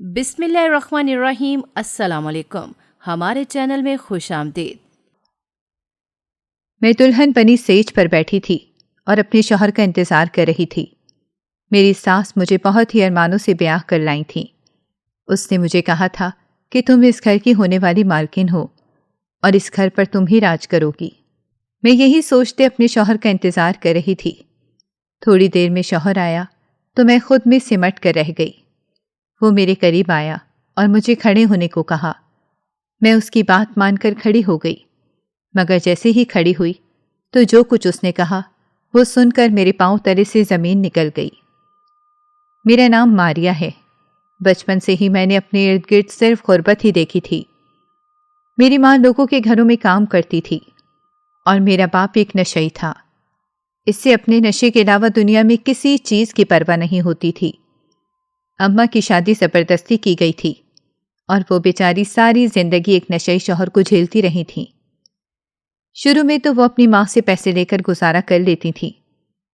बिस्मिल्लाहिर्रहमानिर्रहीम। अस्सलाम वालेकुम। हमारे चैनल में खुश आमदीद। मैं दुल्हन बनी सेज पर बैठी थी और अपने शौहर का इंतज़ार कर रही थी। मेरी सास मुझे बहुत ही अरमानों से ब्याह कर लाई थी। उसने मुझे कहा था कि तुम इस घर की होने वाली मालकिन हो और इस घर पर तुम ही राज करोगी। मैं यही सोचते अपने शौहर का इंतज़ार कर रही थी। थोड़ी देर में शौहर आया तो मैं खुद में सिमट कर रह गई। वो मेरे करीब आया और मुझे खड़े होने को कहा। मैं उसकी बात मानकर खड़ी हो गई, मगर जैसे ही खड़ी हुई तो जो कुछ उसने कहा वो सुनकर मेरे पांव तले से ज़मीन निकल गई। मेरा नाम मारिया है। बचपन से ही मैंने अपने इर्द गिर्द सिर्फ गुर्बत ही देखी थी। मेरी माँ लोगों के घरों में काम करती थी और मेरा बाप एक नशई था। इससे अपने नशे के अलावा दुनिया में किसी चीज़ की परवाह नहीं होती थी। अम्मा की शादी ज़बरदस्ती की गई थी और वो बेचारी सारी जिंदगी एक नशई शौहर को झेलती रही थी। शुरू में तो वो अपनी माँ से पैसे लेकर गुजारा कर लेती थी,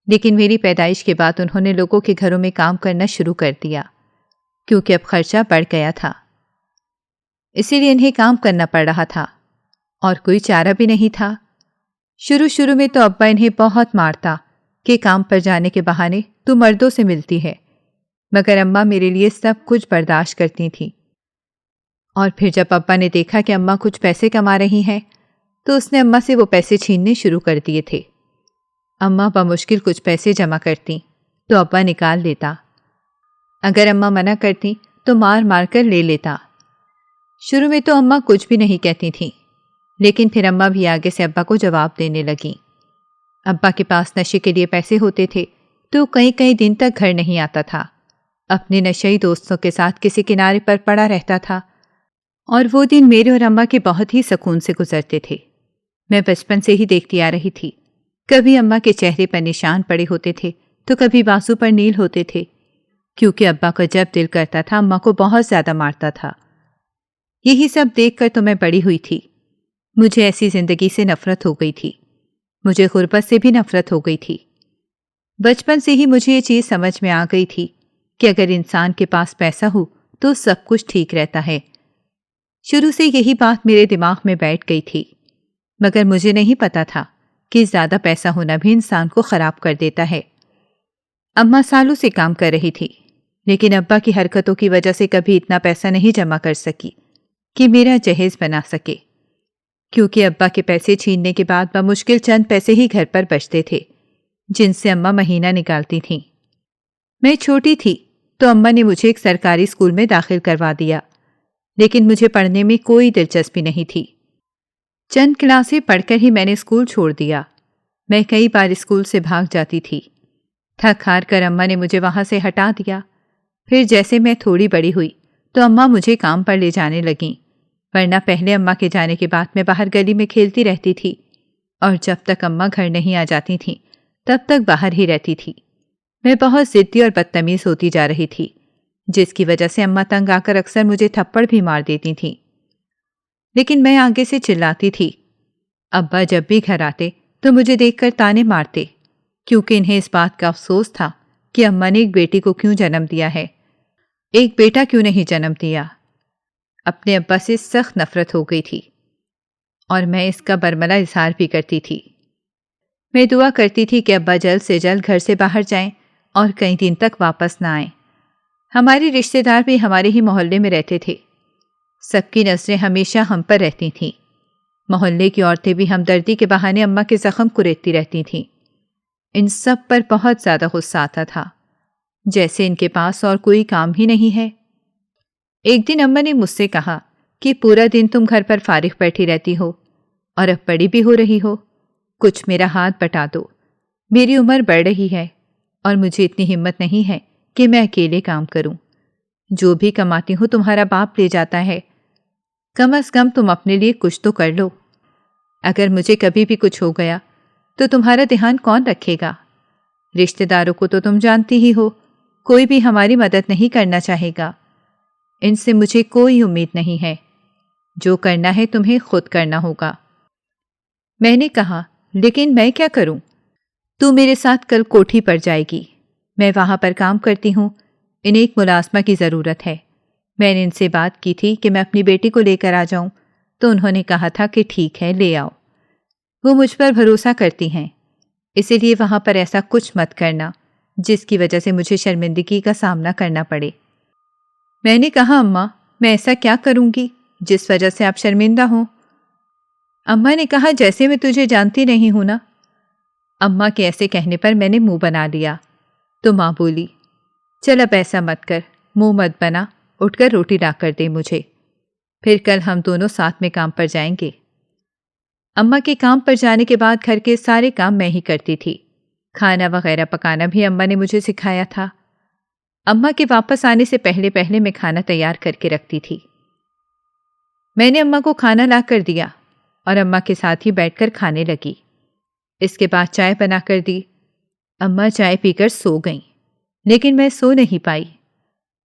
लेकिन मेरी पैदाइश के बाद उन्होंने लोगों के घरों में काम करना शुरू कर दिया, क्योंकि अब खर्चा बढ़ गया था। इसीलिए इन्हें काम करना पड़ रहा था और कोई चारा भी नहीं था। शुरू शुरू में तो अब्बा इन्हें बहुत मारता कि काम पर जाने के बहाने तू मर्दों से मिलती है, मगर अम्मा मेरे लिए सब कुछ बर्दाश्त करती थी। और फिर जब अब्बा ने देखा कि अम्मा कुछ पैसे कमा रही हैं, तो उसने अम्मा से वो पैसे छीनने शुरू कर दिए थे। अम्मा बमुश्किल कुछ पैसे जमा करती तो अब्बा निकाल लेता। अगर अम्मा मना करती तो मार मार कर ले लेता। शुरू में तो अम्मा कुछ भी नहीं कहती थी, लेकिन फिर अम्मा भी आगे से अब्बा को जवाब देने लगी। अब्बा के पास नशे के लिए पैसे होते थे तो कई कई दिन तक घर नहीं आता था। अपने नशई दोस्तों के साथ किसी किनारे पर पड़ा रहता था और वो दिन मेरे और अम्मा के बहुत ही सुकून से गुजरते थे। मैं बचपन से ही देखती आ रही थी। कभी अम्मा के चेहरे पर निशान पड़े होते थे तो कभी बाजू पर नील होते थे, क्योंकि अब्बा का जब दिल करता था अम्मा को बहुत ज्यादा मारता था। यही सब देखकर तो मैं बड़ी हुई थी। मुझे ऐसी जिंदगी से नफरत हो गई थी। मुझे गुर्बत से भी नफरत हो गई थी। बचपन से ही मुझे ये चीज समझ में आ गई थी कि अगर इंसान के पास पैसा हो तो सब कुछ ठीक रहता है। शुरू से यही बात मेरे दिमाग में बैठ गई थी, मगर मुझे नहीं पता था कि ज्यादा पैसा होना भी इंसान को खराब कर देता है। अम्मा सालों से काम कर रही थी, लेकिन अब्बा की हरकतों की वजह से कभी इतना पैसा नहीं जमा कर सकी कि मेरा जहेज बना सके, क्योंकि अब्बा के पैसे छीनने के बाद बमुश्किल चंद पैसे ही घर पर बचते थे, जिनसे अम्मा महीना निकालती थीं। मैं छोटी थी तो अम्मा ने मुझे एक सरकारी स्कूल में दाखिल करवा दिया, लेकिन मुझे पढ़ने में कोई दिलचस्पी नहीं थी। चंद क्लासें पढ़कर ही मैंने स्कूल छोड़ दिया। मैं कई बार स्कूल से भाग जाती थी। थक हार कर अम्मा ने मुझे वहां से हटा दिया। फिर जैसे मैं थोड़ी बड़ी हुई तो अम्मा मुझे काम पर ले जाने लगीं, वरना पहले अम्मा के जाने के बाद मैं बाहर गली में खेलती रहती थी और जब तक अम्मा घर नहीं आ जाती थीं तब तक बाहर ही रहती थी। मैं बहुत जिद्दी और बदतमीज होती जा रही थी, जिसकी वजह से अम्मा तंग आकर अक्सर मुझे थप्पड़ भी मार देती थीं। लेकिन मैं आगे से चिल्लाती थी। अब्बा जब भी घर आते तो मुझे देखकर ताने मारते, क्योंकि इन्हें इस बात का अफसोस था कि अम्मा ने एक बेटी को क्यों जन्म दिया है, एक बेटा क्यों नहीं जन्म दिया। अपने अब्बा से सख्त नफरत हो गई थी और मैं इसका बरमला इजहार भी करती थी। मैं दुआ करती थी कि अब्बा जल्द से जल्द घर से बाहर जाएं और कई दिन तक वापस ना आएं। हमारे रिश्तेदार भी हमारे ही मोहल्ले में रहते थे। सबकी नजरें हमेशा हम पर रहती थीं। मोहल्ले की औरतें भी हमदर्दी के बहाने अम्मा के जख्म कुरेदती रहती थीं। इन सब पर बहुत ज्यादा गुस्सा आता था, जैसे इनके पास और कोई काम ही नहीं है। एक दिन अम्मा ने मुझसे कहा कि पूरा दिन तुम घर पर फारिग बैठी रहती हो और अब बड़ी भी हो रही हो, कुछ मेरा हाथ बटा दो। मेरी उम्र बढ़ रही है और मुझे इतनी हिम्मत नहीं है कि मैं अकेले काम करूं। जो भी कमाती हूं तुम्हारा बाप ले जाता है। कम अज कम तुम अपने लिए कुछ तो कर लो। अगर मुझे कभी भी कुछ हो गया तो तुम्हारा ध्यान कौन रखेगा? रिश्तेदारों को तो तुम जानती ही हो, कोई भी हमारी मदद नहीं करना चाहेगा। इनसे मुझे कोई उम्मीद नहीं है। जो करना है तुम्हें खुद करना होगा। मैंने कहा, लेकिन मैं क्या करूं? तू मेरे साथ कल कोठी पर जाएगी। मैं वहां पर काम करती हूं। इन्हें एक मुलाजमा की ज़रूरत है। मैंने इनसे बात की थी कि मैं अपनी बेटी को लेकर आ जाऊं, तो उन्होंने कहा था कि ठीक है, ले आओ। वो मुझ पर भरोसा करती हैं, इसीलिए वहां पर ऐसा कुछ मत करना जिसकी वजह से मुझे शर्मिंदगी का सामना करना पड़े। मैंने कहा, अम्मा, मैं ऐसा क्या करूंगी जिस वजह से आप शर्मिंदा हों? अम्मा ने कहा, जैसे मैं तुझे जानती नहीं हूं ना। अम्मा के ऐसे कहने पर मैंने मुंह बना लिया, तो माँ बोली, चल अब ऐसा मत कर, मुंह मत बना, उठकर रोटी ला कर दे मुझे, फिर कल हम दोनों साथ में काम पर जाएंगे। अम्मा के काम पर जाने के बाद घर के सारे काम मैं ही करती थी। खाना वगैरह पकाना भी अम्मा ने मुझे सिखाया था। अम्मा के वापस आने से पहले पहले मैं खाना तैयार करके रखती थी। मैंने अम्मा को खाना ला कर दिया और अम्मा के साथ ही बैठकर खाने लगी। इसके बाद चाय बनाकर दी। अम्मा चाय पीकर सो गईं, लेकिन मैं सो नहीं पाई।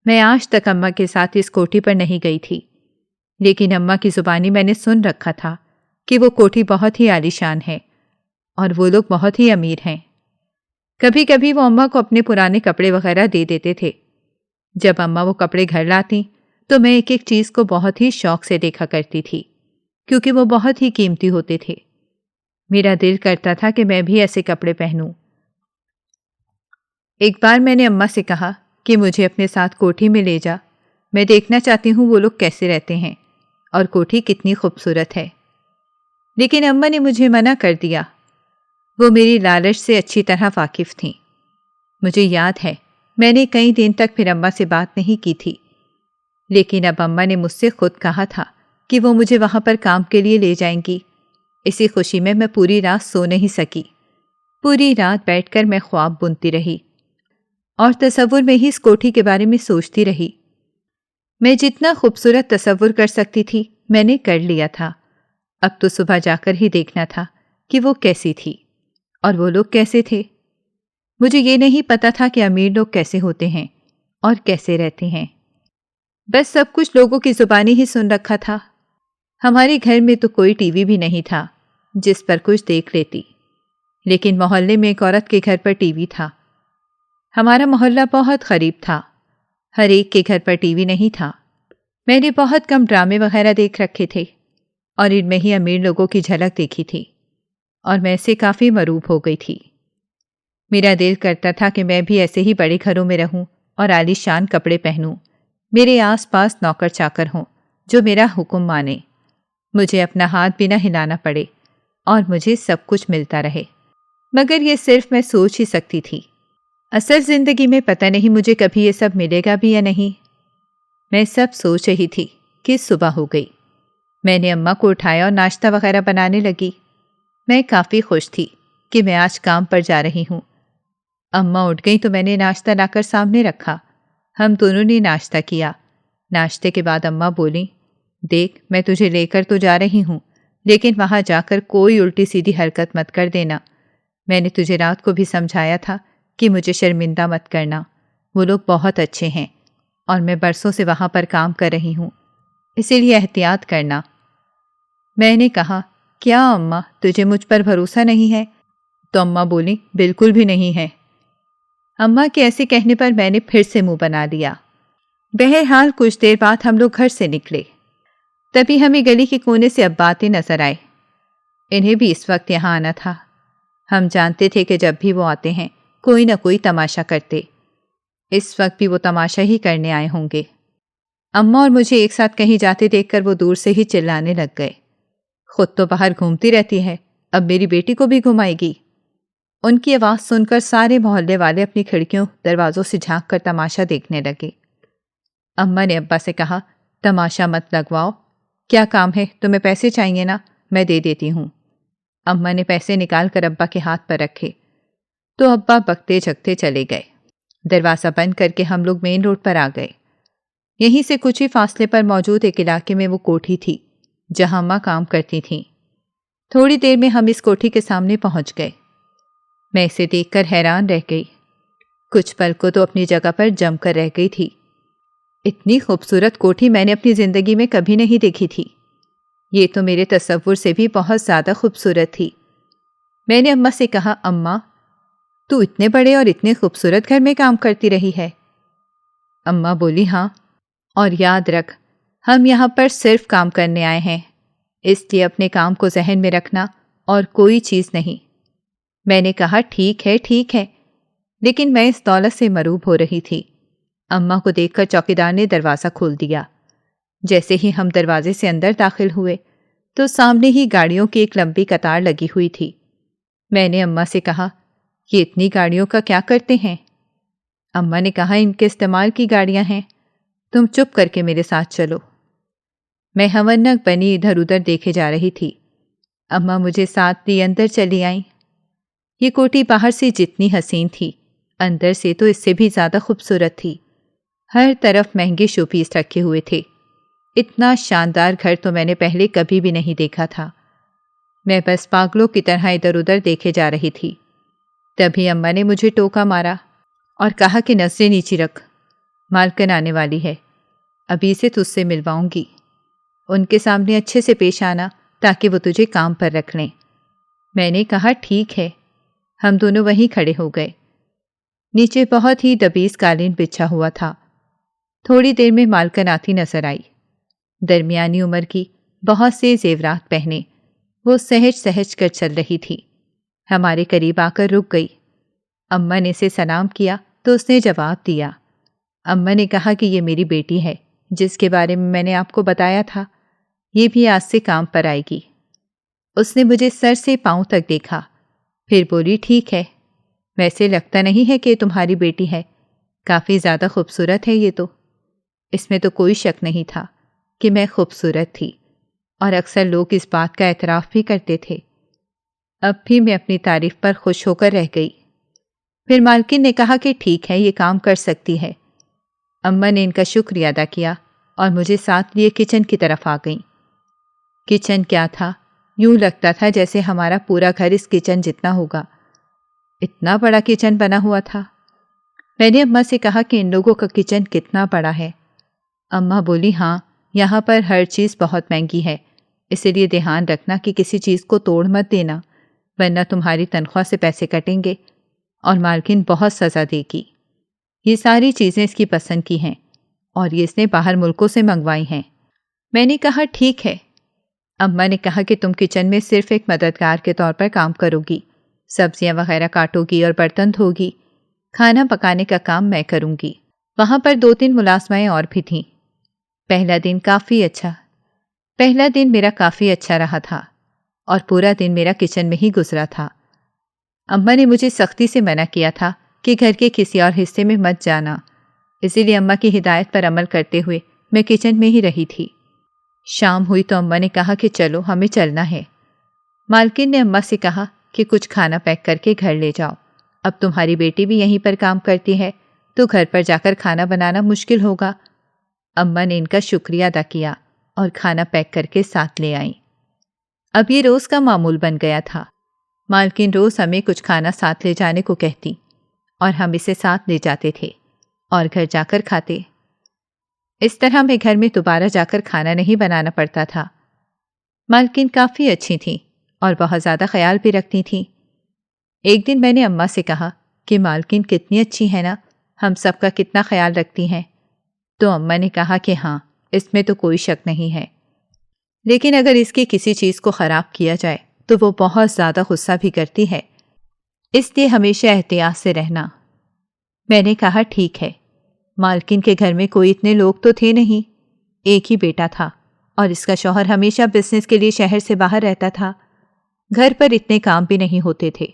मैं आज तक अम्मा के साथ इस कोठी पर नहीं गई थी, लेकिन अम्मा की जुबानी मैंने सुन रखा था कि वो कोठी बहुत ही आलीशान है और वो लोग बहुत ही अमीर हैं। कभी कभी वो अम्मा को अपने पुराने कपड़े वगैरह दे देते थे। जब अम्मा वो कपड़े घर लाती तो मैं एक एक चीज़ को बहुत ही शौक से देखा करती थी, क्योंकि वो बहुत ही कीमती होते थे। मेरा दिल करता था कि मैं भी ऐसे कपड़े पहनूं। एक बार मैंने अम्मा से कहा कि मुझे अपने साथ कोठी में ले जा, मैं देखना चाहती हूँ वो लोग कैसे रहते हैं और कोठी कितनी खूबसूरत है। लेकिन अम्मा ने मुझे मना कर दिया। वो मेरी लालच से अच्छी तरह वाकिफ थीं। मुझे याद है, मैंने कई दिन तक फिर अम्मा से बात नहीं की थी, लेकिन अब अम्मा ने मुझसे खुद कहा था कि वो मुझे वहाँ पर काम के लिए ले जाएंगी। इसी खुशी में मैं पूरी रात सो नहीं सकी। पूरी रात बैठकर मैं ख्वाब बुनती रही और तसव्वुर में ही इस कोठी के बारे में सोचती रही। मैं जितना खूबसूरत तसव्वुर कर सकती थी मैंने कर लिया था। अब तो सुबह जाकर ही देखना था कि वो कैसी थी और वो लोग कैसे थे। मुझे ये नहीं पता था कि अमीर लोग कैसे होते हैं और कैसे रहते हैं। बस सब कुछ लोगों की जुबानी ही सुन रखा था। हमारे घर में तो कोई टीवी भी नहीं था जिस पर कुछ देख लेती, लेकिन मोहल्ले में एक औरत के घर पर टीवी था। हमारा मोहल्ला बहुत गरीब था, हर एक के घर पर टीवी नहीं था। मैंने बहुत कम ड्रामे वगैरह देख रखे थे और इनमें ही अमीर लोगों की झलक देखी थी और मैं इससे काफ़ी मरूब हो गई थी। मेरा दिल करता था कि मैं भी ऐसे ही बड़े घरों में रहूं और आलीशान कपड़े पहनूं। मेरे आसपास नौकर चाकर हों जो मेरा हुक्म माने, मुझे अपना हाथ भी न हिलाना पड़े और मुझे सब कुछ मिलता रहे। मगर ये सिर्फ मैं सोच ही सकती थी। असल ज़िंदगी में पता नहीं मुझे कभी ये सब मिलेगा भी या नहीं। मैं सब सोच रही थी कि सुबह हो गई। मैंने अम्मा को उठाया और नाश्ता वगैरह बनाने लगी। मैं काफ़ी खुश थी कि मैं आज काम पर जा रही हूँ। अम्मा उठ गई तो मैंने नाश्ता लाकर सामने रखा। हम दोनों ने नाश्ता किया। नाश्ते के बाद अम्मा बोली, देख, मैं तुझे लेकर तो जा रही हूँ, लेकिन वहाँ जाकर कोई उल्टी सीधी हरकत मत कर देना। मैंने तुझे रात को भी समझाया था कि मुझे शर्मिंदा मत करना। वो लोग बहुत अच्छे हैं और मैं बरसों से वहाँ पर काम कर रही हूँ, इसीलिए एहतियात करना। मैंने कहा, क्या अम्मा, तुझे मुझ पर भरोसा नहीं है? तो अम्मा बोली, बिल्कुल भी नहीं है। अम्मा के ऐसे कहने पर मैंने फिर से मुंह बना लिया। बहरहाल कुछ देर बाद हम लोग घर से निकले। तभी हमें गली के कोने से अब्बा आते नजर आए। इन्हें भी इस वक्त यहाँ आना था। हम जानते थे कि जब भी वो आते हैं कोई ना कोई तमाशा करते। इस वक्त भी वो तमाशा ही करने आए होंगे। अम्मा और मुझे एक साथ कहीं जाते देखकर वो दूर से ही चिल्लाने लग गए, खुद तो बाहर घूमती रहती है, अब मेरी बेटी को भी घुमाएगी। उनकी आवाज़ सुनकर सारे मोहल्ले वाले अपनी खिड़कियों दरवाज़ों से झांक कर तमाशा देखने लगे। अम्मा ने अब्बा से कहा, तमाशा मत लगवाओ, क्या काम है, तुम्हें पैसे चाहिए ना, मैं दे देती हूँ। अम्मा ने पैसे निकाल कर अब्बा के हाथ पर रखे तो अब्बा बकते जगते चले गए। दरवाज़ा बंद करके हम लोग मेन रोड पर आ गए। यहीं से कुछ ही फासले पर मौजूद एक इलाके में वो कोठी थी जहाँ अम्मा काम करती थीं। थोड़ी देर में हम इस कोठी के सामने पहुँच गए। मैं इसे देखकर हैरान रह गई। कुछ पल को तो अपनी जगह पर जमकर रह गई थी। इतनी खूबसूरत कोठी मैंने अपनी ज़िंदगी में कभी नहीं देखी थी। ये तो मेरे तसव्वुर से भी बहुत ज़्यादा खूबसूरत थी। मैंने अम्मा से कहा, अम्मा, तू इतने बड़े और इतने खूबसूरत घर में काम करती रही है? अम्मा बोली, हाँ। और याद रख, हम यहाँ पर सिर्फ काम करने आए हैं, इसलिए अपने काम को जहन में रखना और कोई चीज़ नहीं। मैंने कहा ठीक है, लेकिन मैं इस दौलत से मरूब हो रही थी। अम्मा को देखकर चौकीदार ने दरवाज़ा खोल दिया। जैसे ही हम दरवाजे से अंदर दाखिल हुए तो सामने ही गाड़ियों की एक लंबी कतार लगी हुई थी। मैंने अम्मा से कहा, ये इतनी गाड़ियों का क्या करते हैं? अम्मा ने कहा, इनके इस्तेमाल की गाड़ियां हैं, तुम चुप करके मेरे साथ चलो। मैं हवन्नक बनी इधर उधर देखे जा रही थी। अम्मा मुझे साथ लिए अंदर चली आईं। ये कोठी बाहर से जितनी हसीन थी, अंदर से तो इससे भी ज़्यादा खूबसूरत थी। हर तरफ महंगे शोपीस रखे हुए थे। इतना शानदार घर तो मैंने पहले कभी भी नहीं देखा था। मैं बस पागलों की तरह इधर उधर देखे जा रही थी। तभी अम्मा ने मुझे टोका मारा और कहा कि नज़रें नीची रख, मालकिन आने वाली है, अभी से तुझसे मिलवाऊंगी। उनके सामने अच्छे से पेश आना ताकि वो तुझे काम पर रख लें। मैंने कहा ठीक है। हम दोनों वहीं खड़े हो गए। नीचे बहुत ही दबीज कालीन बिछा हुआ था। थोड़ी देर में मालकिन आती नजर आई। दरमियानी उम्र की, बहुत से जेवरात पहने, वो सहज सहज कर चल रही थी। हमारे करीब आकर रुक गई। अम्मा ने इसे सलाम किया तो उसने जवाब दिया। अम्मा ने कहा कि ये मेरी बेटी है, जिसके बारे में मैंने आपको बताया था। ये भी आज से काम पर आएगी। उसने मुझे सर से पांव तक देखा, फिर बोली, ठीक है, वैसे लगता नहीं है कि तुम्हारी बेटी है, काफ़ी ज़्यादा खूबसूरत है ये तो। इसमें तो कोई शक नहीं था कि मैं खूबसूरत थी और अक्सर लोग इस बात का एतराफ़ भी करते थे। अब भी मैं अपनी तारीफ पर खुश होकर रह गई। फिर मालकिन ने कहा कि ठीक है, ये काम कर सकती है। अम्मा ने इनका शुक्रिया अदा किया और मुझे साथ लिए किचन की तरफ आ गईं। किचन क्या था, यूं लगता था जैसे हमारा पूरा घर इस किचन जितना होगा। इतना बड़ा किचन बना हुआ था। मैंने अम्मा से कहा कि इन लोगों का किचन कितना बड़ा है। अम्मा बोली, हाँ, यहाँ पर हर चीज़ बहुत महंगी है, इसलिए ध्यान रखना कि किसी चीज़ को तोड़ मत देना, वरना तुम्हारी तनख्वाह से पैसे कटेंगे और मालकिन बहुत सज़ा देगी। ये सारी चीज़ें इसकी पसंद की हैं और ये इसने बाहर मुल्कों से मंगवाई हैं। मैंने कहा ठीक है। अम्मा ने कहा कि तुम किचन में सिर्फ एक मददगार के तौर पर काम करोगी, सब्जियां वगैरह काटोगी और बर्तन धोगी। खाना पकाने का काम मैं करूंगी। वहाँ पर 2-3 मुलाजमाएं और भी थीं। पहला दिन मेरा काफ़ी अच्छा रहा था और पूरा दिन मेरा किचन में ही गुजरा था। अम्मा ने मुझे सख्ती से मना किया था कि घर के किसी और हिस्से में मत जाना, इसीलिए अम्मा की हिदायत पर अमल करते हुए मैं किचन में ही रही थी। शाम हुई तो अम्मा ने कहा कि चलो, हमें चलना है। मालकिन ने अम्मा से कहा कि कुछ खाना पैक करके घर ले जाओ। अब तुम्हारी बेटी भी यहीं पर काम करती है तो घर पर जाकर खाना बनाना मुश्किल होगा। अम्मा ने इनका शुक्रिया अदा किया और खाना पैक करके साथ ले आईं। अब ये रोज़ का मामूल बन गया था। मालकिन रोज़ हमें कुछ खाना साथ ले जाने को कहती और हम इसे साथ ले जाते थे और घर जाकर खाते। इस तरह हमें घर में दोबारा जाकर खाना नहीं बनाना पड़ता था। मालकिन काफ़ी अच्छी थीं और बहुत ज़्यादा ख्याल भी रखती थीं। एक दिन मैंने अम्मा से कहा कि मालकिन कितनी अच्छी है ना, हम सबका कितना ख्याल रखती हैं। तो अम्मा ने कहा कि हाँ, इसमें तो कोई शक नहीं है, लेकिन अगर इसकी किसी चीज़ को ख़राब किया जाए तो वो बहुत ज़्यादा गुस्सा भी करती है, इसलिए हमेशा एहतियात से रहना। मैंने कहा ठीक है। मालकिन के घर में कोई इतने लोग तो थे नहीं, एक ही बेटा था और इसका शौहर हमेशा बिजनेस के लिए शहर से बाहर रहता था। घर पर इतने काम भी नहीं होते थे।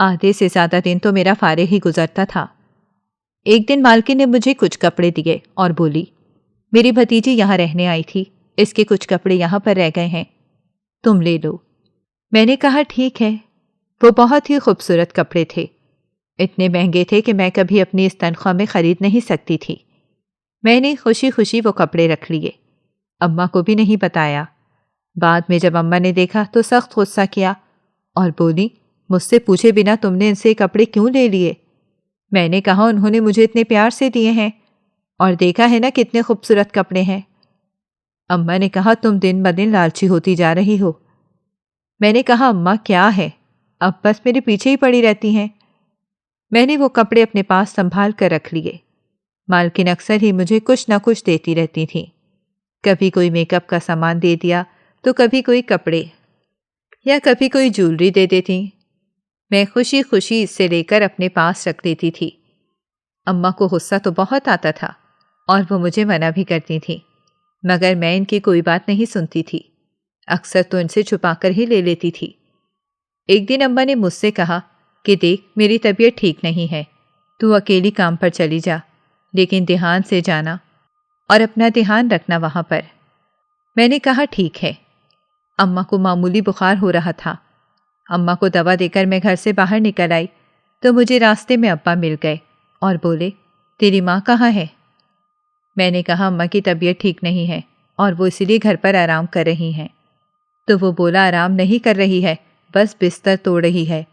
आधे से ज़्यादा दिन तो मेरा फारिग ही गुजरता था। एक दिन मालकिन ने मुझे कुछ कपड़े दिए और बोली, मेरी भतीजी यहाँ रहने आई थी, इसके कुछ कपड़े यहाँ पर रह गए हैं, तुम ले लो। मैंने कहा ठीक है। वो बहुत ही खूबसूरत कपड़े थे, इतने महंगे थे कि मैं कभी अपनी इस तनख्वाह में ख़रीद नहीं सकती थी। मैंने खुशी खुशी वो कपड़े रख लिए, अम्मा को भी नहीं बताया। बाद में जब अम्मा ने देखा तो सख्त गुस्सा किया और बोली, मुझसे पूछे बिना तुमने इनसे ये कपड़े क्यों ले लिए? मैंने कहा उन्होंने मुझे इतने प्यार से दिए हैं और देखा है ना कितने खूबसूरत कपड़े हैं। अम्मा ने कहा तुम दिन ब दिन लालची होती जा रही हो। मैंने कहा अम्मा क्या है, अब बस मेरे पीछे ही पड़ी रहती हैं। मैंने वो कपड़े अपने पास संभाल कर रख लिए। मालकिन अक्सर ही मुझे कुछ न कुछ देती रहती थी। कभी कोई मेकअप का सामान दे दिया तो कभी कोई कपड़े या कभी कोई ज्वेलरी दे देती। मैं खुशी खुशी इससे लेकर अपने पास रख देती थी। अम्मा को गुस्सा तो बहुत आता था और वो मुझे मना भी करती थी, मगर मैं इनकी कोई बात नहीं सुनती थी। अक्सर तो इनसे छुपाकर ही ले लेती थी। एक दिन अम्मा ने मुझसे कहा कि देख, मेरी तबीयत ठीक नहीं है, तू अकेली काम पर चली जा, लेकिन ध्यान से जाना और अपना ध्यान रखना वहाँ पर। मैंने कहा ठीक है। अम्मा को मामूली बुखार हो रहा था। अम्मा को दवा देकर मैं घर से बाहर निकल आई तो मुझे रास्ते में अब्बा मिल गए और बोले, तेरी माँ कहाँ है? मैंने कहा अम्मा की तबीयत ठीक नहीं है और वो इसीलिए घर पर आराम कर रही हैं। तो वो बोला, आराम नहीं कर रही है, बस बिस्तर तोड़ रही है।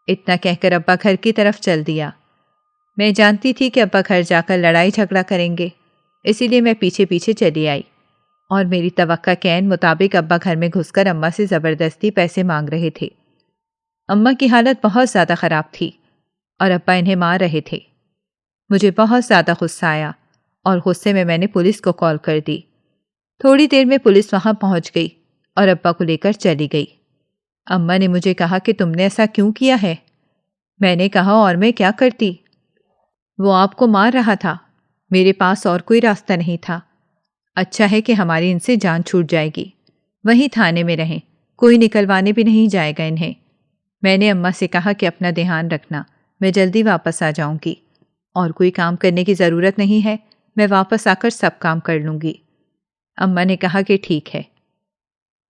इतना कहकर अब्बा घर की तरफ चल दिया। मैं जानती थी कि अब्बा घर जाकर लड़ाई झगड़ा करेंगे, इसीलिए मैं पीछे पीछे चली आई और मेरी तवक्का के ऐन मुताबिक अब्बा घर में घुसकर अम्मा से ज़बरदस्ती पैसे मांग रहे थे। अम्मा की हालत बहुत ज़्यादा ख़राब थी और अब्बा इन्हें मार रहे थे। मुझे बहुत ज़्यादा गुस्सा आया और गुस्से में मैंने पुलिस को कॉल कर दी। थोड़ी देर में पुलिस वहाँ पहुँच गई और अब्बा को लेकर चली गई। अम्मा ने मुझे कहा कि तुमने ऐसा क्यों किया है? मैंने कहा, और मैं क्या करती? वो आपको मार रहा था, मेरे पास और कोई रास्ता नहीं था। अच्छा है कि हमारी इनसे जान छूट जाएगी। वहीं थाने में रहें, कोई निकलवाने भी नहीं जाएगा इन्हें। मैंने अम्मा से कहा कि अपना ध्यान रखना, मैं जल्दी वापस आ जाऊंगी और कोई काम करने की ज़रूरत नहीं है, मैं वापस आकर सब काम कर लूँगी। अम्मा ने कहा कि ठीक है।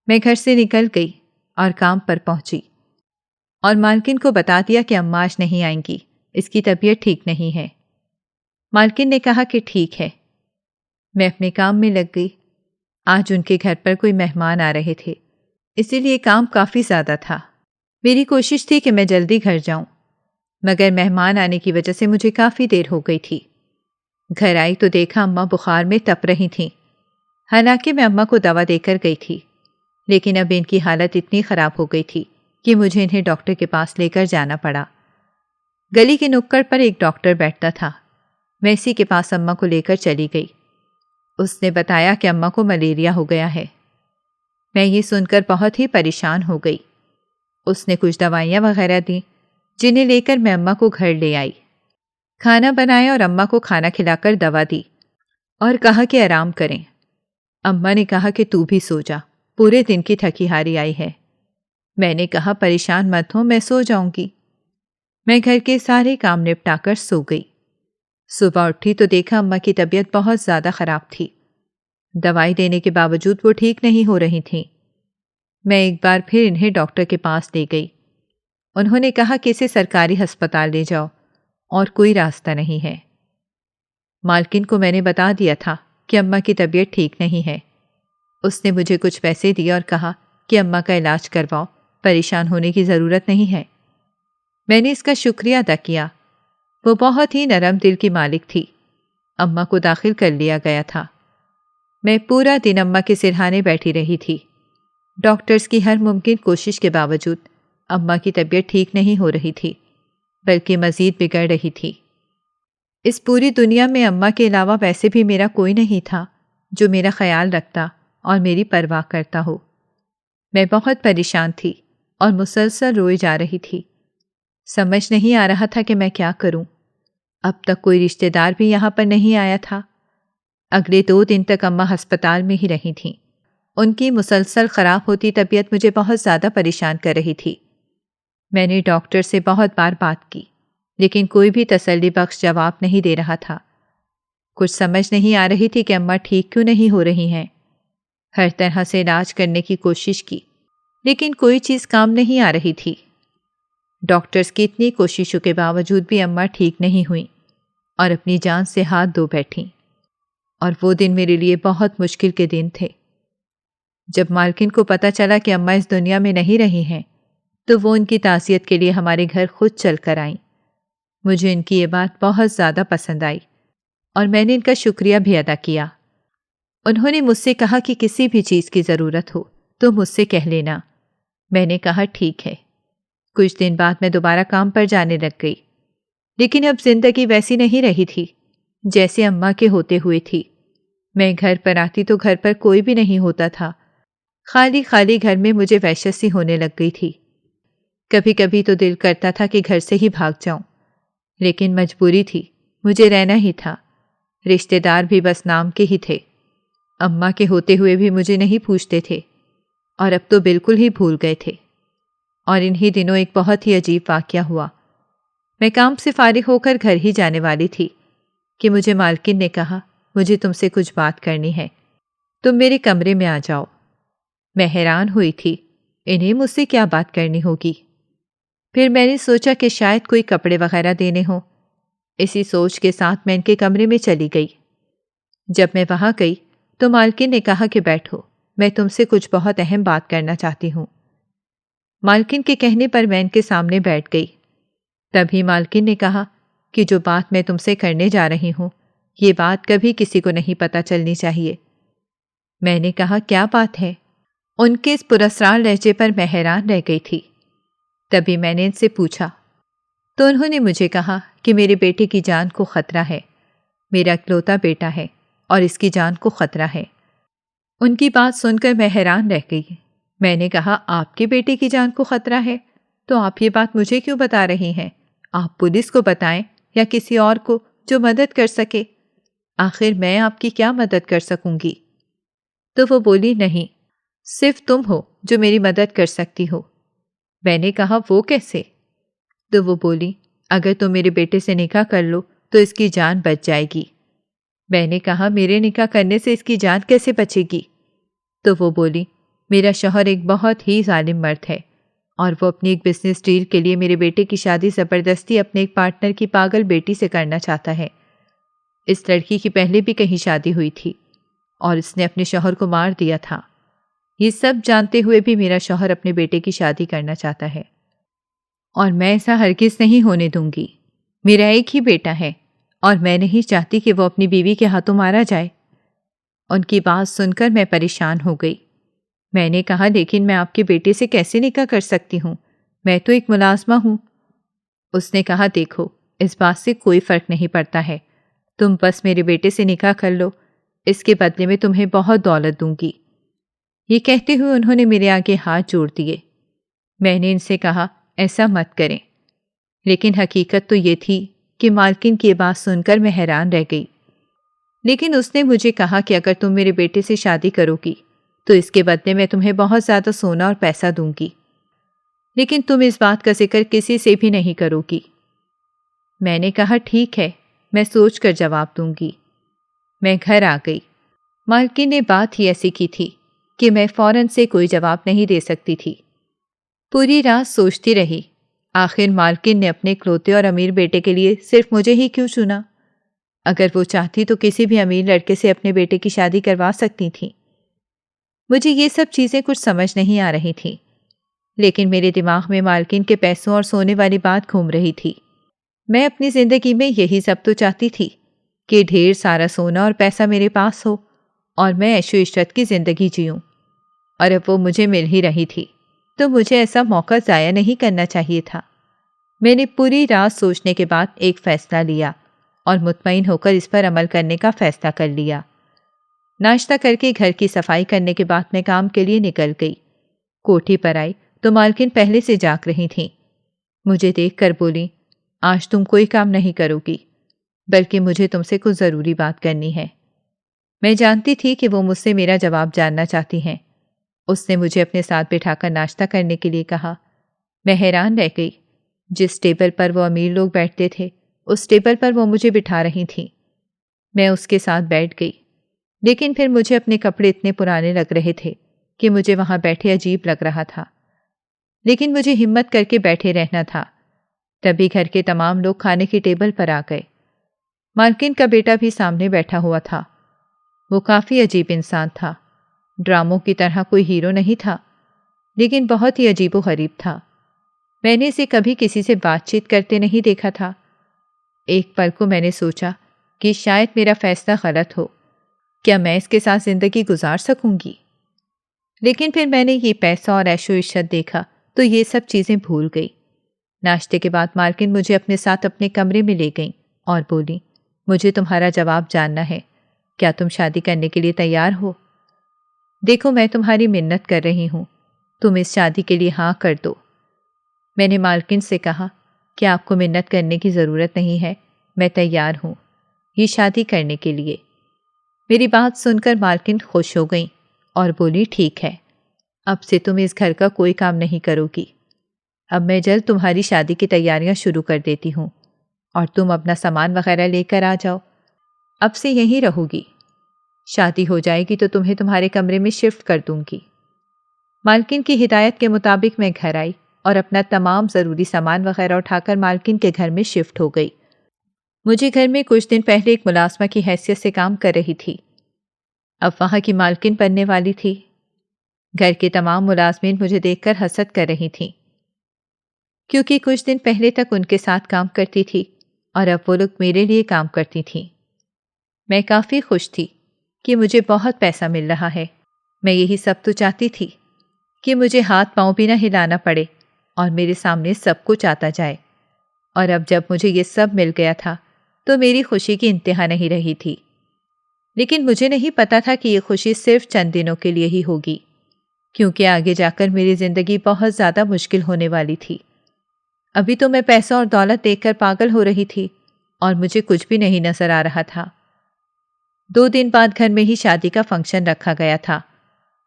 मैं घर से निकल गई और काम पर पहुंची और मालकिन को बता दिया कि अम्मा आज नहीं आएंगी, इसकी तबीयत ठीक नहीं है। मालकिन ने कहा कि ठीक है। मैं अपने काम में लग गई। आज उनके घर पर कोई मेहमान आ रहे थे, इसीलिए काम काफ़ी ज़्यादा था। मेरी कोशिश थी कि मैं जल्दी घर जाऊं, मगर मेहमान आने की वजह से मुझे काफ़ी देर हो गई थी। घर आई तो देखा अम्मा बुखार में तप रही थीं। हालांकि मैं अम्मा को दवा देकर गई थी, लेकिन अब इनकी हालत इतनी ख़राब हो गई थी कि मुझे इन्हें डॉक्टर के पास लेकर जाना पड़ा। गली के नुक्कड़ पर एक डॉक्टर बैठता था। मैं इसी के पास अम्मा को लेकर चली गई। उसने बताया कि अम्मा को मलेरिया हो गया है। मैं ये सुनकर बहुत ही परेशान हो गई। उसने कुछ दवाइयाँ वगैरह दी, जिन्हें लेकर मैं अम्मा को घर ले आई। खाना बनाया और अम्मा को खाना खिलाकर दवा दी और कहा कि आराम करें। अम्मा ने कहा कि तू भी सो जा, पूरे दिन की थकी हारी आई है। मैंने कहा परेशान मत हो, मैं सो जाऊंगी। मैं घर के सारे काम निपटाकर सो गई। सुबह उठी तो देखा अम्मा की तबीयत बहुत ज़्यादा ख़राब थी। दवाई देने के बावजूद वो ठीक नहीं हो रही थी। मैं एक बार फिर इन्हें डॉक्टर के पास ले गई। उन्होंने कहा कि इसे सरकारी अस्पताल ले जाओ और कोई रास्ता नहीं है। मालकिन को मैंने बता दिया था कि अम्मा की तबीयत ठीक नहीं है। उसने मुझे कुछ पैसे दिए और कहा कि अम्मा का इलाज करवाओ, परेशान होने की ज़रूरत नहीं है। मैंने इसका शुक्रिया अदा किया। वो बहुत ही नरम दिल की मालिक थी। अम्मा को दाखिल कर लिया गया था। मैं पूरा दिन अम्मा के सिरहाने बैठी रही थी। डॉक्टर्स की हर मुमकिन कोशिश के बावजूद अम्मा की तबीयत ठीक नहीं हो रही थी, बल्कि मज़ीद बिगड़ रही थी। इस पूरी दुनिया में अम्मा के अलावा वैसे भी मेरा कोई नहीं था जो मेरा ख्याल रखता और मेरी परवाह करता हो। मैं बहुत परेशान थी और मुसलसल रोए जा रही थी। समझ नहीं आ रहा था कि मैं क्या करूं। अब तक कोई रिश्तेदार भी यहाँ पर नहीं आया था। अगले 2 दिन तक अम्मा अस्पताल में ही रही थीं। उनकी मुसलसल ख़राब होती तबीयत मुझे बहुत ज़्यादा परेशान कर रही थी। मैंने डॉक्टर से बहुत बार बात की, लेकिन कोई भी तसल्ली बख्श जवाब नहीं दे रहा था। कुछ समझ नहीं आ रही थी कि अम्मा ठीक क्यों नहीं हो रही हैं। हर तरह से इलाज करने की कोशिश की, लेकिन कोई चीज़ काम नहीं आ रही थी। डॉक्टर्स की इतनी कोशिशों के बावजूद भी अम्मा ठीक नहीं हुई और अपनी जान से हाथ धो बैठीं। और वो दिन मेरे लिए बहुत मुश्किल के दिन थे। जब मालकिन को पता चला कि अम्मा इस दुनिया में नहीं रही हैं, तो वो उनकी ताज़ियत के लिए हमारे घर खुद चल कर आईं। मुझे इनकी ये बात बहुत ज़्यादा पसंद आई और मैंने इनका शुक्रिया भी अदा किया। उन्होंने मुझसे कहा कि किसी भी चीज़ की ज़रूरत हो तो मुझसे कह लेना। मैंने कहा ठीक है। कुछ दिन बाद मैं दोबारा काम पर जाने लग गई, लेकिन अब जिंदगी वैसी नहीं रही थी। जैसे अम्मा के होते हुए थी। मैं घर पर आती तो घर पर कोई भी नहीं होता था। खाली खाली घर में मुझे वहशत सी होने लग गई थी। कभी कभी तो दिल करता था कि घर से ही भाग जाऊं, लेकिन मजबूरी थी, मुझे रहना ही था। रिश्तेदार भी बस नाम के ही थे। अम्मा के होते हुए भी मुझे नहीं पूछते थे और अब तो बिल्कुल ही भूल गए थे। और इन्हीं दिनों एक बहुत ही अजीब वाकया हुआ। मैं काम से फारिग होकर घर ही जाने वाली थी कि मुझे मालकिन ने कहा, मुझे तुमसे कुछ बात करनी है, तुम मेरे कमरे में आ जाओ। मैं हैरान हुई थी, इन्हें मुझसे क्या बात करनी होगी। फिर मैंने सोचा कि शायद कोई कपड़े वगैरह देने हों। इसी सोच के साथ मैं इनके कमरे में चली गई। जब मैं वहां गई तो मालकिन ने कहा कि बैठो, मैं तुमसे कुछ बहुत अहम बात करना चाहती हूँ। मालकिन के कहने पर मैं इनके सामने बैठ गई। तभी मालकिन ने कहा कि जो बात मैं तुमसे करने जा रही हूँ, ये बात कभी किसी को नहीं पता चलनी चाहिए। मैंने कहा, क्या बात है? उनके इस पुरस्कार लहजे पर मैं हैरान रह गई थी। तभी मैंने इनसे पूछा तो उन्होंने मुझे कहा कि मेरे बेटे की जान को खतरा है। मेरा इकलौता बेटा है और इसकी जान को खतरा है। उनकी बात सुनकर मैं हैरान रह गई। मैंने कहा, आपके बेटे की जान को खतरा है तो आप ये बात मुझे क्यों बता रही हैं? आप पुलिस को बताएं या किसी और को जो मदद कर सके। आखिर मैं आपकी क्या मदद कर सकूंगी? तो वो बोली, नहीं, सिर्फ तुम हो जो मेरी मदद कर सकती हो। मैंने कहा, वो कैसे? तो वो बोली, अगर तुम मेरे बेटे से निकाह कर लो तो इसकी जान बच जाएगी। मैंने कहा, मेरे निकाह करने से इसकी जान कैसे बचेगी? तो वो बोली, मेरा शौहर एक बहुत ही जालिम मर्द है और वो अपनी एक बिजनेस डील के लिए मेरे बेटे की शादी ज़बरदस्ती अपने एक पार्टनर की पागल बेटी से करना चाहता है। इस लड़की की पहले भी कहीं शादी हुई थी और इसने अपने शौहर को मार दिया था। ये सब जानते हुए भी मेरा शौहर अपने बेटे की शादी करना चाहता है और मैं ऐसा हरगिज़ नहीं होने दूंगी। मेरा एक ही बेटा है और मैं नहीं चाहती कि वो अपनी बीवी के हाथों मारा जाए। उनकी बात सुनकर मैं परेशान हो गई। मैंने कहा, लेकिन मैं आपके बेटे से कैसे निकाह कर सकती हूँ? मैं तो एक मुलाजमा हूँ। उसने कहा, देखो, इस बात से कोई फ़र्क नहीं पड़ता है। तुम बस मेरे बेटे से निकाह कर लो, इसके बदले में तुम्हें बहुत दौलत दूंगी। ये कहते हुए उन्होंने मेरे आगे हाथ जोड़ दिए। मैंने इनसे कहा, ऐसा मत करें। लेकिन हकीकत तो ये थी कि मालकिन की बात सुनकर मैं हैरान रह गई। लेकिन उसने मुझे कहा कि अगर तुम मेरे बेटे से शादी करोगी तो इसके बदले में तुम्हें बहुत ज़्यादा सोना और पैसा दूंगी, लेकिन तुम इस बात का जिक्र किसी से भी नहीं करोगी। मैंने कहा, ठीक है, मैं सोच कर जवाब दूंगी। मैं घर आ गई। मालकिन ने बात ही ऐसी की थी कि मैं फ़ौरन से कोई जवाब नहीं दे सकती थी। पूरी रात सोचती रही, आखिर मालकिन ने अपने इकलौते और अमीर बेटे के लिए सिर्फ मुझे ही क्यों चुना? अगर वो चाहती तो किसी भी अमीर लड़के से अपने बेटे की शादी करवा सकती थी। मुझे ये सब चीज़ें कुछ समझ नहीं आ रही थी, लेकिन मेरे दिमाग में मालकिन के पैसों और सोने वाली बात घूम रही थी। मैं अपनी ज़िंदगी में यही सब तो चाहती थी कि ढेर सारा सोना और पैसा मेरे पास हो और मैं ऐशो इशरत की ज़िंदगी जीऊँ। और अब वो मुझे मिल ही रही थी तो मुझे ऐसा मौका ज़ाया नहीं करना चाहिए था। मैंने पूरी रात सोचने के बाद एक फ़ैसला लिया और मुतमईन होकर इस पर अमल करने का फ़ैसला कर लिया। नाश्ता करके घर की सफाई करने के बाद मैं काम के लिए निकल गई। कोठी पर आई तो मालकिन पहले से जाग रही थीं। मुझे देखकर बोली, आज तुम कोई काम नहीं करोगी, बल्कि मुझे तुमसे कुछ ज़रूरी बात करनी है। मैं जानती थी कि वो मुझसे मेरा जवाब जानना चाहती हैं। उसने मुझे अपने साथ बिठाकर नाश्ता करने के लिए कहा। मैं हैरान रह गई। जिस टेबल पर वो अमीर लोग बैठते थे उस टेबल पर वो मुझे बिठा रही थीं। मैं उसके साथ बैठ गई, लेकिन फिर मुझे अपने कपड़े इतने पुराने लग रहे थे कि मुझे वहां बैठे अजीब लग रहा था। लेकिन मुझे हिम्मत करके बैठे रहना था। तभी घर के तमाम लोग खाने की टेबल पर आ गए। मालकिन का बेटा भी सामने बैठा हुआ था। वो काफ़ी अजीब इंसान था। ड्रामों की तरह कोई हीरो नहीं था, लेकिन बहुत ही अजीबोगरीब था। मैंने इसे कभी किसी से बातचीत करते नहीं देखा था। एक पल को मैंने सोचा कि शायद मेरा फैसला गलत हो। क्या मैं इसके साथ ज़िंदगी गुजार सकूंगी? लेकिन फिर मैंने ये पैसा और ऐशो इशरत देखा तो ये सब चीज़ें भूल गई। नाश्ते के बाद मालकिन मुझे अपने साथ अपने कमरे में ले गई और बोली, मुझे तुम्हारा जवाब जानना है। क्या तुम शादी करने के लिए तैयार हो? देखो, मैं तुम्हारी मिन्नत कर रही हूँ, तुम इस शादी के लिए हाँ कर दो। मैंने मालकिन से कहा कि आपको मिन्नत करने की ज़रूरत नहीं है, मैं तैयार हूँ ये शादी करने के लिए। मेरी बात सुनकर मालकिन खुश हो गई और बोली, ठीक है, अब से तुम इस घर का कोई काम नहीं करोगी। अब मैं जल्द तुम्हारी शादी की तैयारियां शुरू कर देती हूँ और तुम अपना सामान वगैरह लेकर आ जाओ। अब से यहीं रहोगी। शादी हो जाएगी तो तुम्हें तुम्हारे कमरे में शिफ्ट कर दूंगी। मालकिन की हिदायत के मुताबिक मैं घर आई और अपना तमाम ज़रूरी सामान वगैरह उठाकर मालकिन के घर में शिफ्ट हो गई। मुझे घर में कुछ दिन पहले एक मुलाजमा की हैसियत से काम कर रही थी, अब वहाँ की मालकिन बनने वाली थी। घर के तमाम मुलाजमीन मुझे देखकर हसद कर रही थीं, क्योंकि कुछ दिन पहले तक उनके साथ काम करती थी और अब वो लोग मेरे लिए काम करती थीं। मैं काफ़ी खुश थी कि मुझे बहुत पैसा मिल रहा है। मैं यही सब तो चाहती थी कि मुझे हाथ पांव भी ना हिलाना पड़े और मेरे सामने सब कुछ आता जाए। और अब जब मुझे ये सब मिल गया था तो मेरी खुशी की इंतहा नहीं रही थी। लेकिन मुझे नहीं पता था कि ये खुशी सिर्फ चंद दिनों के लिए ही होगी, क्योंकि आगे जाकर मेरी ज़िंदगी बहुत ज़्यादा मुश्किल होने वाली थी। अभी तो मैं पैसा और दौलत देखकर पागल हो रही थी और मुझे कुछ भी नहीं नजर आ रहा था। 2 दिन बाद घर में ही शादी का फंक्शन रखा गया था।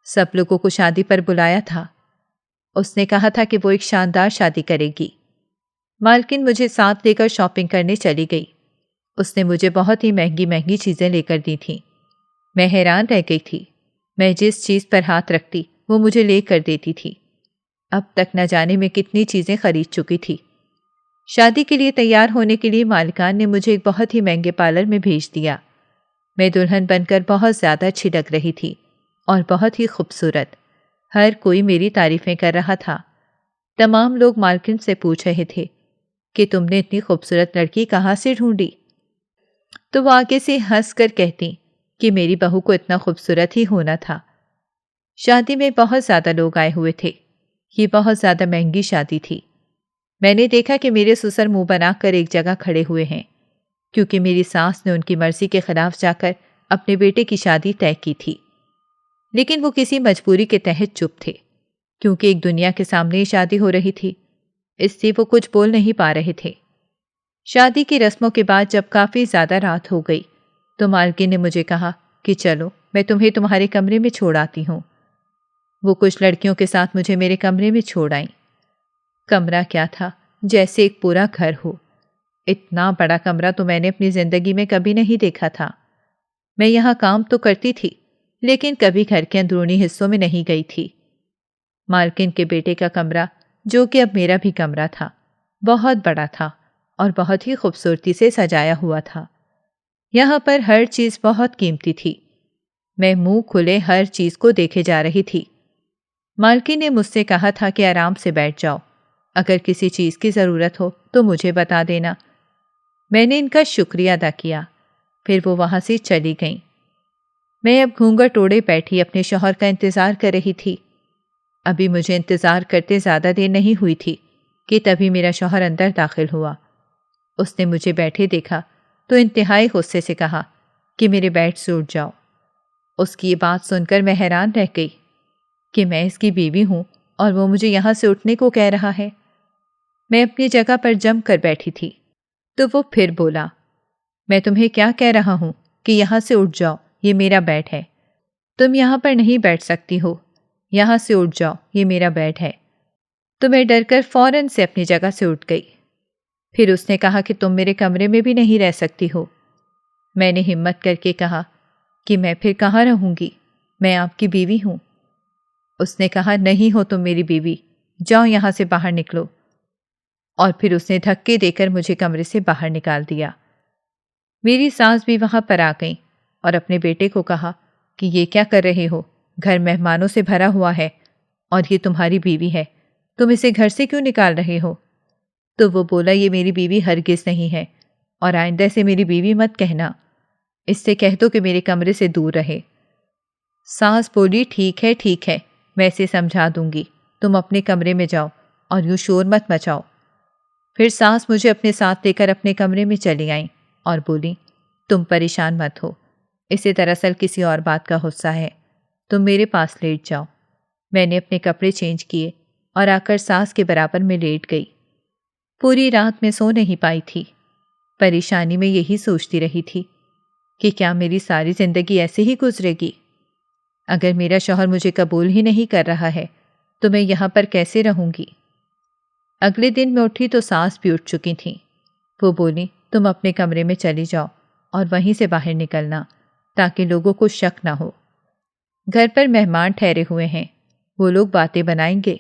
सब लोगों को शादी पर बुलाया था। उसने कहा था कि वो एक शानदार शादी करेगी। मालकिन मुझे साथ लेकर शॉपिंग करने चली गई। उसने मुझे बहुत ही महंगी महंगी चीज़ें लेकर दी थीं। मैं हैरान रह गई थी। मैं जिस चीज़ पर हाथ रखती वो मुझे लेकर देती थी। अब तक न जाने मैं कितनी चीज़ें खरीद चुकी थी। शादी के लिए तैयार होने के लिए मालिकान ने मुझे एक बहुत ही महंगे पार्लर में भेज दिया। मैं दुल्हन बनकर बहुत ज़्यादा अच्छी लग रही थी और बहुत ही खूबसूरत। हर कोई मेरी तारीफ़ें कर रहा था। तमाम लोग मालकिन से पूछ रहे थे कि तुमने इतनी खूबसूरत लड़की कहाँ से ढूंढी? तो वो आगे से हंस कर कहती कि मेरी बहू को इतना खूबसूरत ही होना था। शादी में बहुत ज़्यादा लोग आए हुए थे। ये बहुत ज़्यादा महंगी शादी थी। मैंने देखा कि मेरे ससुर मुंह बनाकर एक जगह खड़े हुए हैं, क्योंकि मेरी सास ने उनकी मर्जी के खिलाफ जाकर अपने बेटे की शादी तय की थी। लेकिन वो किसी मजबूरी के तहत चुप थे, क्योंकि एक दुनिया के सामने ही शादी हो रही थी, इससे वो कुछ बोल नहीं पा रहे थे। शादी की रस्मों के बाद जब काफ़ी ज़्यादा रात हो गई तो मालकिन ने मुझे कहा कि चलो मैं तुम्हें तुम्हारे कमरे में छोड़ आती हूँ। वो कुछ लड़कियों के साथ मुझे मेरे कमरे में छोड़ आई। कमरा क्या था, जैसे एक पूरा घर हो। इतना बड़ा कमरा तो मैंने अपनी ज़िंदगी में कभी नहीं देखा था। मैं यहाँ काम तो करती थी, लेकिन कभी घर के अंदरूनी हिस्सों में नहीं गई थी। मालकिन के बेटे का कमरा, जो कि अब मेरा भी कमरा था, बहुत बड़ा था और बहुत ही खूबसूरती से सजाया हुआ था। यहाँ पर हर चीज़ बहुत कीमती थी। मैं मुंह खुले हर चीज़ को देखे जा रही थी। मालकिन ने मुझसे कहा था कि आराम से बैठ जाओ, अगर किसी चीज़ की ज़रूरत हो तो मुझे बता देना। मैंने इनका शुक्रिया अदा किया। फिर वो वहाँ से चली गईं। मैं अब घूंघट ओढ़े बैठी अपने शौहर का इंतज़ार कर रही थी। अभी मुझे इंतज़ार करते ज़्यादा देर नहीं हुई थी कि तभी मेरा शौहर अंदर दाखिल हुआ। उसने मुझे बैठे देखा तो इंतहाई गुस्से से कहा कि मेरे बेड से उठ जाओ। उसकी ये बात सुनकर मैं हैरान रह गई कि मैं इसकी बीवी हूँ और वो मुझे यहाँ से उठने को कह रहा है। मैं अपनी जगह पर जम कर बैठी थी तो वो फिर बोला, मैं तुम्हें क्या कह रहा हूँ कि यहाँ से उठ जाओ, ये मेरा बेड है। तुम यहाँ पर नहीं बैठ सकती हो, यहाँ से उठ जाओ, ये मेरा बेड है। तो मैं डरकर फौरन से अपनी जगह से उठ गई। फिर उसने कहा कि तुम मेरे कमरे में भी नहीं रह सकती हो। मैंने हिम्मत करके कहा कि मैं फिर कहाँ रहूँगी, मैं आपकी बीवी हूँ। उसने कहा, नहीं हो तुम मेरी बीवी, जाओ यहाँ से बाहर निकलो। और फिर उसने धक्के देकर मुझे कमरे से बाहर निकाल दिया। मेरी सास भी वहाँ पर आ गई और अपने बेटे को कहा कि ये क्या कर रहे हो, घर मेहमानों से भरा हुआ है और ये तुम्हारी बीवी है, तुम इसे घर से क्यों निकाल रहे हो? तो वो बोला, ये मेरी बीवी हरगिज़ नहीं है और आइंदा से मेरी बीवी मत कहना, इससे कह दो कि मेरे कमरे से दूर रहे। सास बोली, ठीक है, मैं इसे समझा दूंगी, तुम अपने कमरे में जाओ और यूँ शोर मत मचाओ। फिर सास मुझे अपने साथ लेकर अपने कमरे में चली आई और बोली, तुम परेशान मत हो, इसे दरअसल किसी और बात का गुस्सा है। तुम मेरे पास लेट जाओ। मैंने अपने कपड़े चेंज किए और आकर सास के बराबर में लेट गई। पूरी रात मैं सो नहीं पाई थी। परेशानी में यही सोचती रही थी कि क्या मेरी सारी जिंदगी ऐसे ही गुजरेगी। अगर मेरा शौहर मुझे कबूल ही नहीं कर रहा है तो मैं यहाँ पर कैसे रहूंगी। अगले दिन मैं उठी तो सास भी उठ चुकी थी। वो बोली, तुम अपने कमरे में चली जाओ और वहीं से बाहर निकलना ताकि लोगों को शक ना हो। घर पर मेहमान ठहरे हुए हैं, वो लोग बातें बनाएंगे।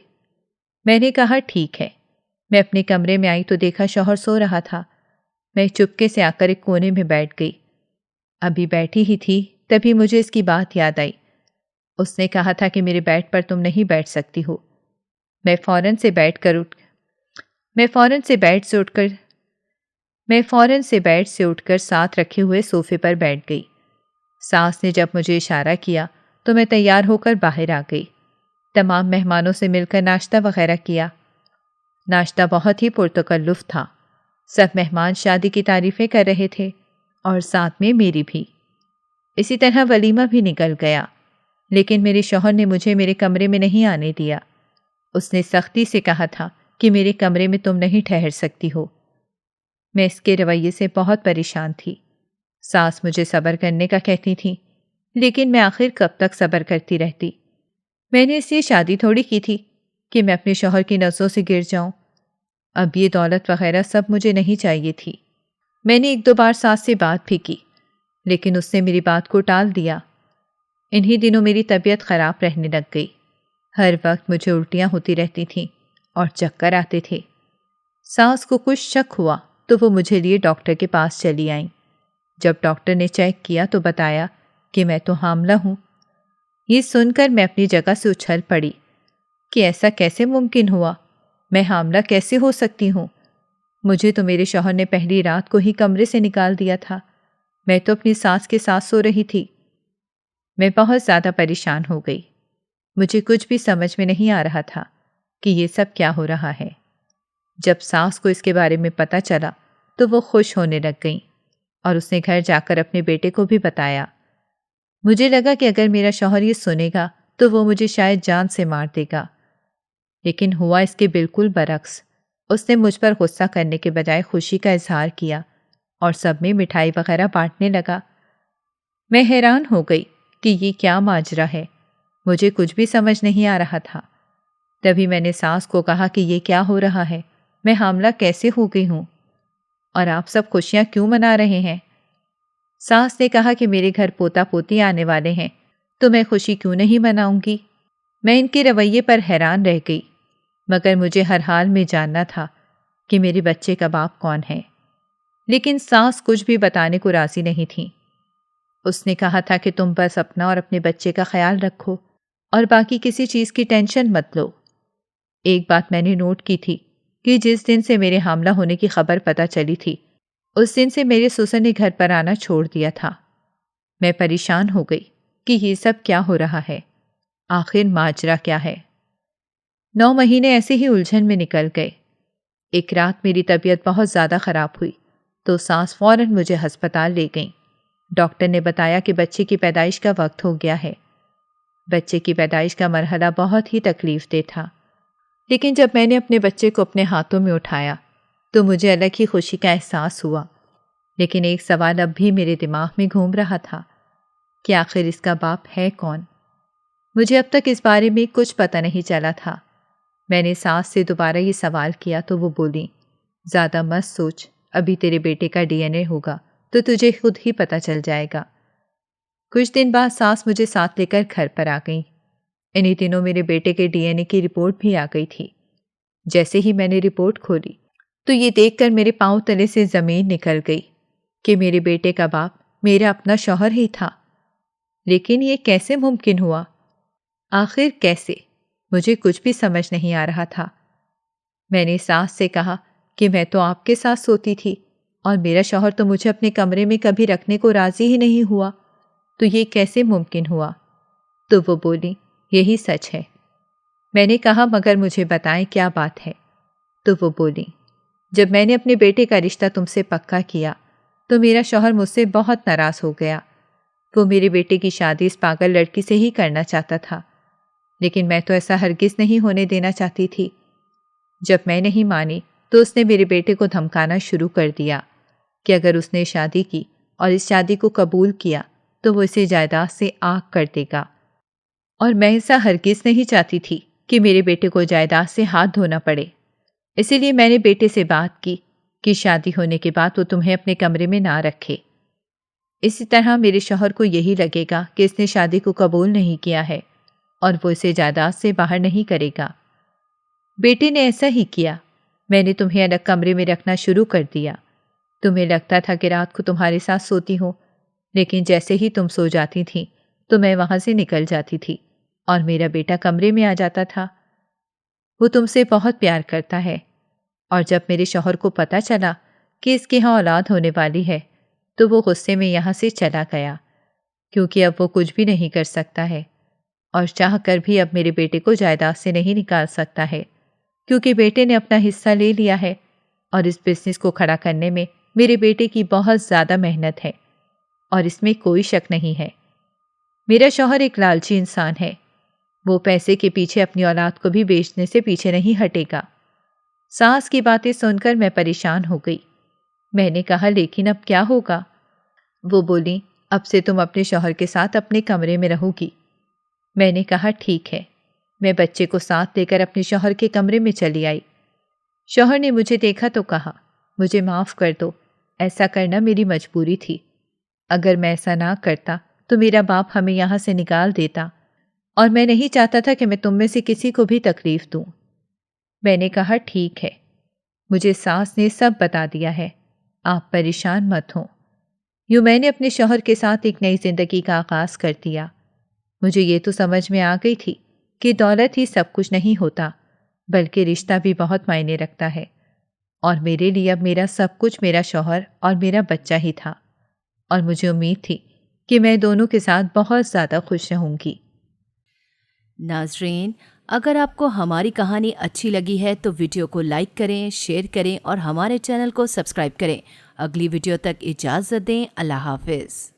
मैंने कहा ठीक है। मैं अपने कमरे में आई तो देखा शौहर सो रहा था। मैं चुपके से आकर एक कोने में बैठ गई। अभी बैठी ही थी तभी मुझे इसकी बात याद आई। उसने कहा था कि मेरे बेड पर तुम नहीं बैठ सकती हो। मैं फौरन से बेड से उठकर साथ रखे हुए सोफे पर बैठ गई। सास ने जब मुझे इशारा किया तो मैं तैयार होकर बाहर आ गई। तमाम मेहमानों से मिलकर नाश्ता वगैरह किया। नाश्ता बहुत ही पुरतकल्लुफ़ था। सब मेहमान शादी की तारीफ़ें कर रहे थे और साथ में मेरी भी। इसी तरह वलीमा भी निकल गया, लेकिन मेरे शौहर ने मुझे मेरे कमरे में नहीं आने दिया। उसने सख्ती से कहा था कि मेरे कमरे में तुम नहीं ठहर सकती हो। मैं इसके रवैये से बहुत परेशान थी। सास मुझे सब्र करने का कहती थी, लेकिन मैं आखिर कब तक सब्र करती रहती। मैंने इसलिए शादी थोड़ी की थी कि मैं अपने शौहर की नज़रों से गिर जाऊं। अब ये दौलत वगैरह सब मुझे नहीं चाहिए थी। मैंने एक दो बार सास से बात भी की, लेकिन उसने मेरी बात को टाल दिया। इन्हीं दिनों मेरी तबीयत ख़राब रहने लग गई। हर वक्त मुझे उल्टियाँ होती रहती थीं और चक्कर आते थे। सास को कुछ शक हुआ तो वो मुझे लिए डॉक्टर के पास चली आईं। जब डॉक्टर ने चेक किया तो बताया कि मैं तो हामला हूँ। ये सुनकर मैं अपनी जगह से उछल पड़ी कि ऐसा कैसे मुमकिन हुआ, मैं हामला कैसे हो सकती हूँ। मुझे तो मेरे शौहर ने पहली रात को ही कमरे से निकाल दिया था। मैं तो अपनी सास के साथ सो रही थी। मैं बहुत ज़्यादा परेशान हो गई। मुझे कुछ भी समझ में नहीं आ रहा था कि ये सब क्या हो रहा है। जब सास को इसके बारे में पता चला तो वो खुश होने लग गई और उसने घर जाकर अपने बेटे को भी बताया। मुझे लगा कि अगर मेरा शौहर ये सुनेगा तो वो मुझे शायद जान से मार देगा, लेकिन हुआ इसके बिल्कुल बरक्स। उसने मुझ पर गुस्सा करने के बजाय खुशी का इजहार किया और सब में मिठाई वगैरह बांटने लगा। मैं हैरान हो गई कि ये क्या माजरा है। मुझे कुछ भी समझ नहीं आ रहा था। तभी मैंने सास को कहा कि ये क्या हो रहा है, मैं हामला कैसे हो गई हूँ और आप सब खुशियाँ क्यों मना रहे हैं। सास ने कहा कि मेरे घर पोता पोती आने वाले हैं तो मैं खुशी क्यों नहीं मनाऊंगी। मैं इनके रवैये पर हैरान रह गई, मगर मुझे हर हाल में जानना था कि मेरे बच्चे का बाप कौन है। लेकिन सास कुछ भी बताने को राजी नहीं थी। उसने कहा था कि तुम बस अपना और अपने बच्चे का ख्याल रखो और बाकी किसी चीज़ की टेंशन मत लो। एक बात मैंने नोट की थी कि जिस दिन से मेरे हामला होने की खबर पता चली थी उस दिन से मेरे ससुर ने घर पर आना छोड़ दिया था। मैं परेशान हो गई कि ये सब क्या हो रहा है, आखिर माजरा क्या है। 9 महीने ऐसे ही उलझन में निकल गए। एक रात मेरी तबीयत बहुत ज़्यादा ख़राब हुई तो सास फौरन मुझे अस्पताल ले गईं। डॉक्टर ने बताया कि बच्चे की पैदाइश का वक्त हो गया है। बच्चे की पैदाइश का मरहला बहुत ही तकलीफ़देह था, लेकिन जब मैंने अपने बच्चे को अपने हाथों में उठाया तो मुझे अलग ही खुशी का एहसास हुआ। लेकिन एक सवाल अब भी मेरे दिमाग में घूम रहा था कि आखिर इसका बाप है कौन। मुझे अब तक इस बारे में कुछ पता नहीं चला था। मैंने सास से दोबारा ये सवाल किया तो वो बोली, ज़्यादा मत सोच, अभी तेरे बेटे का डीएनए होगा तो तुझे खुद ही पता चल जाएगा। कुछ दिन बाद सास मुझे साथ लेकर घर पर आ गई। इन्हीं दिनों मेरे बेटे के डीएनए की रिपोर्ट भी आ गई थी। जैसे ही मैंने रिपोर्ट खोली तो ये देखकर मेरे पांव तले से ज़मीन निकल गई कि मेरे बेटे का बाप मेरा अपना शौहर ही था। लेकिन ये कैसे मुमकिन हुआ, आखिर कैसे, मुझे कुछ भी समझ नहीं आ रहा था। मैंने सास से कहा कि मैं तो आपके साथ सोती थी और मेरा शौहर तो मुझे अपने कमरे में कभी रखने को राजी ही नहीं हुआ, तो ये कैसे मुमकिन हुआ। तो वो बोली, यही सच है। मैंने कहा मगर मुझे बताएं क्या बात है। तो वो बोली, जब मैंने अपने बेटे का रिश्ता तुमसे पक्का किया तो मेरा शौहर मुझसे बहुत नाराज़ हो गया। वो मेरे बेटे की शादी इस पागल लड़की से ही करना चाहता था, लेकिन मैं तो ऐसा हरगिज़ नहीं होने देना चाहती थी। जब मैं नहीं मानी तो उसने मेरे बेटे को धमकाना शुरू कर दिया कि अगर उसने शादी की और इस शादी को कबूल किया तो वो इसे जायदाद से आग कर देगा। और मैं ऐसा हरगिज़ नहीं चाहती थी कि मेरे बेटे को जायदाद से हाथ धोना पड़े। इसीलिए मैंने बेटे से बात की कि शादी होने के बाद वो तुम्हें अपने कमरे में ना रखे। इसी तरह मेरे शौहर को यही लगेगा कि इसने शादी को कबूल नहीं किया है और वो इसे जायदाद से बाहर नहीं करेगा। बेटे ने ऐसा ही किया। मैंने तुम्हें अलग कमरे में रखना शुरू कर दिया। तुम्हें लगता था कि रात को तुम्हारे साथ सोती हूँ, लेकिन जैसे ही तुम सो जाती थी तो मैं वहाँ से निकल जाती थी और मेरा बेटा कमरे में आ जाता था। वो तुमसे बहुत प्यार करता है और जब मेरे शौहर को पता चला कि इसके यहाँ औलाद होने वाली है तो वो गुस्से में यहाँ से चला गया, क्योंकि अब वो कुछ भी नहीं कर सकता है और चाह कर भी अब मेरे बेटे को जायदाद से नहीं निकाल सकता है, क्योंकि बेटे ने अपना हिस्सा ले लिया है और इस बिजनेस को खड़ा करने में मेरे बेटे की बहुत ज़्यादा मेहनत है और इसमें कोई शक नहीं है। मेरा शौहर एक लालची इंसान है। वो पैसे के पीछे अपनी औलाद को भी बेचने से पीछे नहीं हटेगा। सास की बातें सुनकर मैं परेशान हो गई। मैंने कहा, लेकिन अब क्या होगा? वो बोली, अब से तुम अपने शौहर के साथ अपने कमरे में रहोगी। मैंने कहा, ठीक है। मैं बच्चे को साथ लेकर अपने शौहर के कमरे में चली आई। शौहर ने मुझे देखा तो कहा, मुझे माफ़ कर दो, ऐसा करना मेरी मजबूरी थी। अगर मैं ऐसा ना करता तो मेरा बाप हमें यहाँ से निकाल देता और मैं नहीं चाहता था कि मैं तुम में से किसी को भी तकलीफ दूँ। मैंने कहा, ठीक है, मुझे सास ने सब बता दिया है, आप परेशान मत हों। यूँ मैंने अपने शौहर के साथ एक नई जिंदगी का आगाज़ कर दिया। मुझे ये तो समझ में आ गई थी कि दौलत ही सब कुछ नहीं होता, बल्कि रिश्ता भी बहुत मायने रखता है और मेरे लिए अब मेरा सब कुछ मेरा शौहर और मेरा बच्चा ही था और मुझे उम्मीद थी कि मैं दोनों के साथ बहुत ज़्यादा खुश रहूँगी। नाज़रीन, अगर आपको हमारी कहानी अच्छी लगी है तो वीडियो को लाइक करें, शेयर करें और हमारे चैनल को सब्सक्राइब करें। अगली वीडियो तक इजाज़त दें। अल्लाह हाफ़िज़।